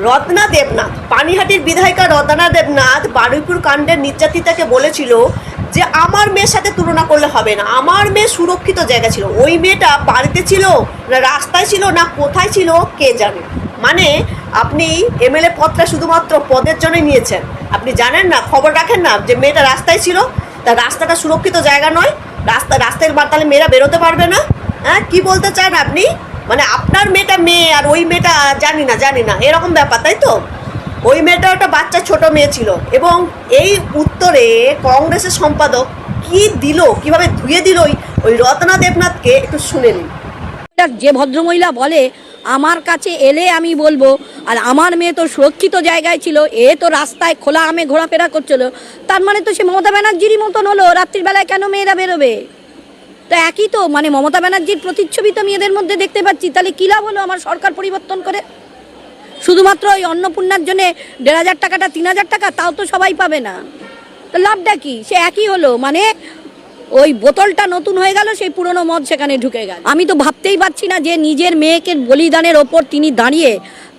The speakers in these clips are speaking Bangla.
রত্না দেবনাথ, পানিহাটির বিধায়িকা রত্না দেবনাথ বারুইপুর কাণ্ডের নির্যাতিতাকে বলেছিল যে আমার মেয়ের সাথে তুলনা করলে হবে না, আমার মেয়ে সুরক্ষিত জায়গা ছিল। ওই মেয়েটা বাড়িতে ছিল না রাস্তায় ছিল না কোথায় ছিল কে জানে। মানে আপনি এমএলএ পদটা শুধুমাত্র পদের জন্যই নিয়েছেন, আপনি জানেন না, খবর রাখেন না যে মেয়েটা রাস্তায় ছিল, তা রাস্তাটা সুরক্ষিত জায়গা নয়, রাস্তায় তাহলে মেয়েরা বেরোতে পারবে না। হ্যাঁ, কি বলতে চান আপনি? মানে আপনার মেয়েটা মেয়ে আর ওই মেয়েটা জানি না এরকম ব্যাপার, তাই তো? ওই মেয়েটা একটা বাচ্চা ছোট মেয়ে ছিল। এবং এই উত্তরে কংগ্রেসের সম্পাদক কি দিল, কিভাবে ধুয়ে দিল ওই রত্না দেবনাথকে, একটু শুনে নিন। যে ভদ্রমহিলা বলে আমার কাছে এলে আমি বলবো, আর আমার মেয়ে তো সুরক্ষিত জায়গায় ছিল, এ তো রাস্তায় খোলা আমে ঘোরাফেরা করছিল, তার মানে তো সে মমতা ব্যানার্জিরই মতন হলো। রাত্রিবেলায় কেন মেয়েরা বেরোবে? তো একই তো, মানে মমতা ব্যানার্জির প্রতিচ্ছবি তো মেয়েদের মধ্যে দেখতে পাচ্ছি। তাহলে কী লাভ হলো আমার সরকার পরিবর্তন করে? শুধুমাত্র ওই অন্নপূর্ণার জন্যে ১,৫০০ টাকাটা ৩,০০০ টাকা, তাও তো সবাই পাবে না, তো লাভটা কি? সে একই হলো, মানে ওই বোতলটা নতুন হয়ে গেল, সেই পুরনো মদ সেখানে ঢুকে গেল। আমি তো ভাবতেই পারছি না যে নিজের মেয়েকে বলিদানের ওপর তিনি দাঁড়িয়ে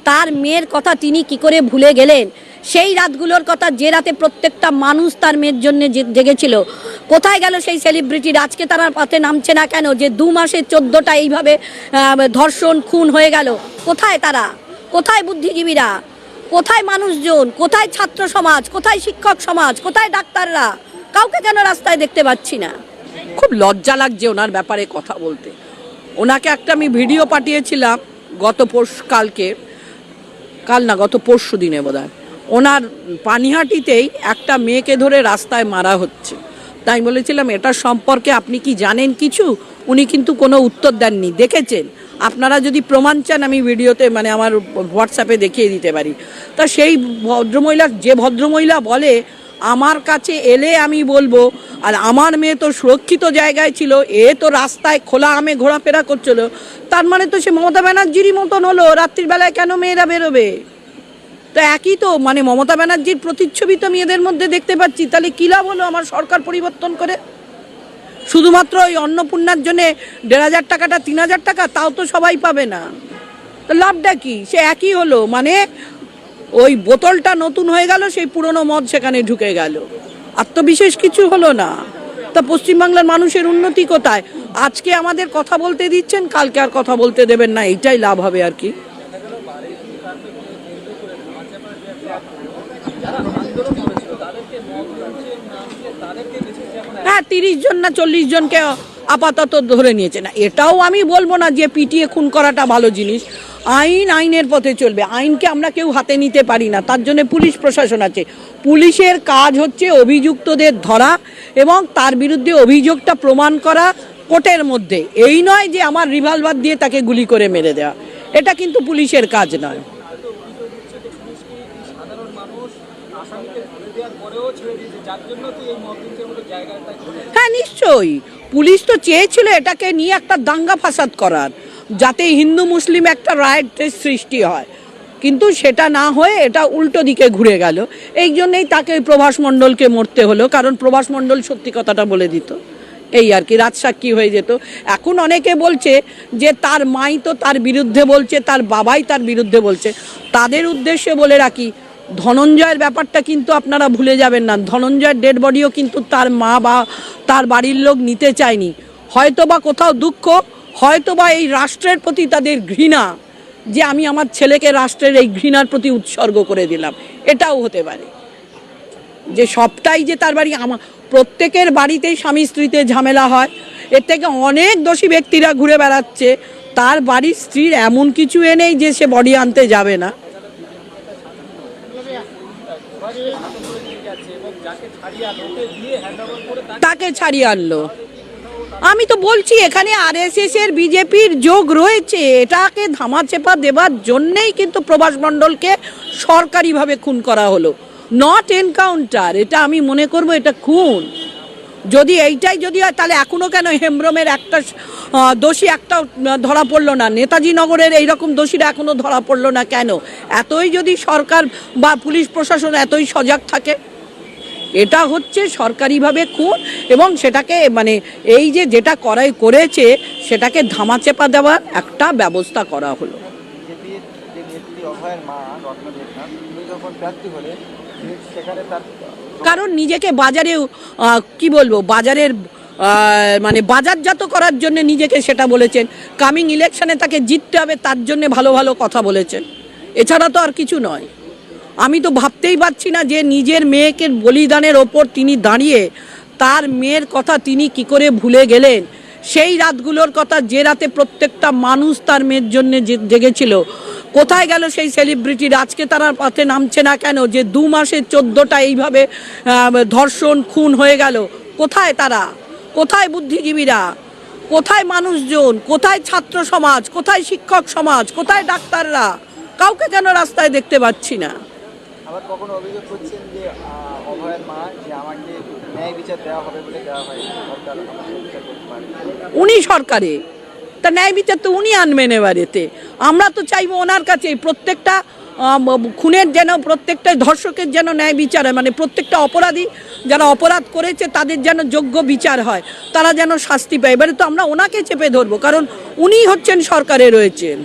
তার মেয়ের কথা তিনি কি করে ভুলে গেলেন। সেই রাতগুলোর কথা, যে রাতে প্রত্যেকটা মানুষ তার মেয়ের জন্য জেগেছিল। কোথায় গেল সেই সেলিব্রিটির? আজকে তারা পথে নামছে না কেন? যে ২ মাসে ১৪টা এইভাবে ধর্ষণ খুন হয়ে গেল, কোথায় তারা? কোথায় বুদ্ধিজীবীরা? কোথায় মানুষজন? কোথায় ছাত্র সমাজ? কোথায় শিক্ষক সমাজ? কোথায় ডাক্তাররা? কাউকে কেন রাস্তায় দেখতে পাচ্ছি না? খুব লজ্জা লাগছে ওনার ব্যাপারে কথা বলতে। ওনাকে একটা আমি ভিডিও পাঠিয়েছিলাম গত পরশু দিনে বোধহয়। ওনার পানিহাটিতেই একটা মেয়েকে ধরে রাস্তায় মারা হচ্ছে। তাই বলেছিলাম এটা সম্পর্কে আপনি কি জানেন কিছু? উনি কিন্তু কোনো উত্তর দেননি। দেখেছেন? আপনারা যদি প্রমাণ চান আমি ভিডিওতে, মানে আমার হোয়াটসঅ্যাপে দেখিয়ে দিতে পারি। তা সেই ভদ্রমহিলা বলে আমার কাছে এলে আমি বলবো, আর আমার মেয়ে তো সুরক্ষিত জায়গায় ছিল, এ তো রাস্তায় খোলা আমে ঘোরাফেরা করছিল, তার মানে তো সে মমতা ব্যানার্জিরই মতন হলো। রাত্রিবেলায় কেন মেয়েরা বেরোবে? তো একই তো, মানে মমতা ব্যানার্জির প্রতিচ্ছবি তো মেয়েদের মধ্যে দেখতে পাচ্ছি। তাহলে কী লাভ হলো আমার সরকার পরিবর্তন করে? শুধুমাত্র ওই অন্নপূর্ণার জন্যে ১,৫০০ টাকাটা ৩,০০০ টাকা, তাও তো সবাই পাবে না, তো লাভটা কি? সে একই হলো, মানে ওই বোতলটা নতুন হয়ে গেল, সেই পুরনো মদ সেখানে ঢুকে গেল, আর তো বিশেষ কিছু হলো না। তা পশ্চিমবাংলার মানুষের উন্নতি কোথায়? আজকে আমাদের কথা বলতে দিচ্ছেন, কালকে আর কথা বলতে দেবেন না, এইটাই লাভ হবে আর কি। হ্যাঁ, ৩০ জন না ৪০ জনকে আপাতত ধরে নিয়েছে। না, এটাও আমি বলবো না যে পিটিয়ে খুন করাটা ভালো জিনিস। আইনের পথে চলবে। আইনকে আমরা কেউ হাতে নিতে পারি না, তার জন্য পুলিশ প্রশাসন আছে। পুলিশের কাজ হচ্ছে অভিযুক্তদের ধরা এবং তার বিরুদ্ধে অভিযোগটা প্রমাণ করা কোর্টের মধ্যে। এই নয় যে আমার রিভলভার দিয়ে তাকে গুলি করে মেরে দেওয়া, এটা কিন্তু পুলিশের কাজ নয়। হ্যাঁ, নিশ্চয়ই পুলিশ তো চেয়েছিল এটাকে নিয়ে একটা দাঙ্গা ফাসাদ করার, যাতে হিন্দু মুসলিম একটা রায়টের সৃষ্টি হয়, কিন্তু সেটা না হয়ে এটা উল্টো দিকে ঘুরে গেল। এই জন্যেই তাকে প্রভাস মণ্ডলকে মরতে হলো, কারণ প্রভাস মণ্ডল সত্যি কথাটা বলে দিত, এই আর কি, রাজসাক্ষী হয়ে যেত। এখন অনেকে বলছে যে তার মাই তো তার বিরুদ্ধে বলছে, তার বাবাই তার বিরুদ্ধে বলছে। তাদের উদ্দেশ্যে বলে রাখি, ধনঞ্জয়ের ব্যাপারটা কিন্তু আপনারা ভুলে যাবেন না। ধনঞ্জয়ের ডেড বডিও কিন্তু তার মা বা তার বাড়ির লোক নিতে চায়নি। হয়তো বা কোথাও দুঃখ, হয়তো বা এই রাষ্ট্রের প্রতি তাদের ঘৃণা, যে আমি আমার ছেলেকে রাষ্ট্রের এই ঘৃণার প্রতি উৎসর্গ করে দিলাম, এটাও হতে পারে। যে সবটাই যে তার বাড়ি, আমার প্রত্যেকের বাড়িতেই স্বামী স্ত্রীতে ঝামেলা হয়, এর থেকে অনেক দোষী ব্যক্তিরা ঘুরে বেড়াচ্ছে, তার বাড়ির স্ত্রীর এমন কিছু এনেই যে সে বডি আনতে যাবে না। তাকে ছাড়িয়ে আনলো। আমি তো বলছি এখানে আরএসএস এর বিজেপির যোগ রয়েছে, এটাকে ধামাচাপা দেবার জন্যেই কিন্তু প্রভাস মণ্ডলকে সরকারিভাবে খুন করা হলো, নট এনকাউন্টার। এটা আমি মনে করব এটা খুন। যদি এইটাই যদি হয়, তাহলে এখনও কেন হেমব্রমের একটা দোষী একটা ধরা পড়লো না? নেতাজি নগরের এইরকম দোষীরা এখনও ধরা পড়লো না কেন? এতই যদি সরকার বা পুলিশ প্রশাসন এতই সজাগ থাকে। এটা হচ্ছে সরকারিভাবে খুন, এবং সেটাকে মানে এই যে যেটা করেছে সেটাকে ধামাচাপা দেওয়ার একটা ব্যবস্থা করা হলো। অভয়ের মা রত্না দেবনাথ তিনি যখন প্রার্থী হলেন সেখানে তার কারণ নিজেকে বাজারে কি বলবো বাজারের মানে বাজারজাত করার জন্য নিজেকে সেটা বলেছেন, কামিং ইলেকশনে তাকে জিততে হবে তার জন্য ভালো ভালো কথা বলেছেন, এছাড়া তো আর কিছু নয়। আমি তো ভাবতেই পারছি না যে নিজের মেয়েকে বলিদানের ওপর তিনি দাঁড়িয়ে তার মেয়ের কথা তিনি কি করে ভুলে গেলেন। সেই রাতগুলোর কথা যে রাতে প্রত্যেকটা মানুষ তার মেয়ের জন্য জেগেছিল, কোথায় গেল সেই সেলিব্রিটির? আজকে তারা পথে নামছে না কেন? যে 2 মাসে 14টা এইভাবে ধর্ষণ খুন হয়ে গেল, কোথায় তারা? কোথায় বুদ্ধিজীবীরা? কোথায় মানুষজন? কোথায় ছাত্র সমাজ? কোথায় শিক্ষক সমাজ? কোথায় ডাক্তাররা? কাউকে কেন রাস্তায় দেখতে পাচ্ছি না। আবার কখনো অভিযোগ করছেন যে অভয়ের মা যে আমাকে ন্যায় বিচার দেওয়া হবে বলে দেওয়া হয়, সরকার আমাকে বিচার করতে পারে। উনি সরকারে, তা ন্যায় বিচার তো উনি আনবেন এবারেতে। আমরা তো চাইবো ওনার কাছে প্রত্যেকটা খুনের যেন, প্রত্যেকটা ধর্ষকের যেন ন্যায় বিচার হয়, মানে প্রত্যেকটা অপরাধী যারা অপরাধ করেছে তাদের যেন যোগ্য বিচার হয়, তারা যেন শাস্তি পায়। এবারে তো আমরা ওনাকে চেপে ধরবো, কারণ উনি হচ্ছেন সরকারে রয়েছেন।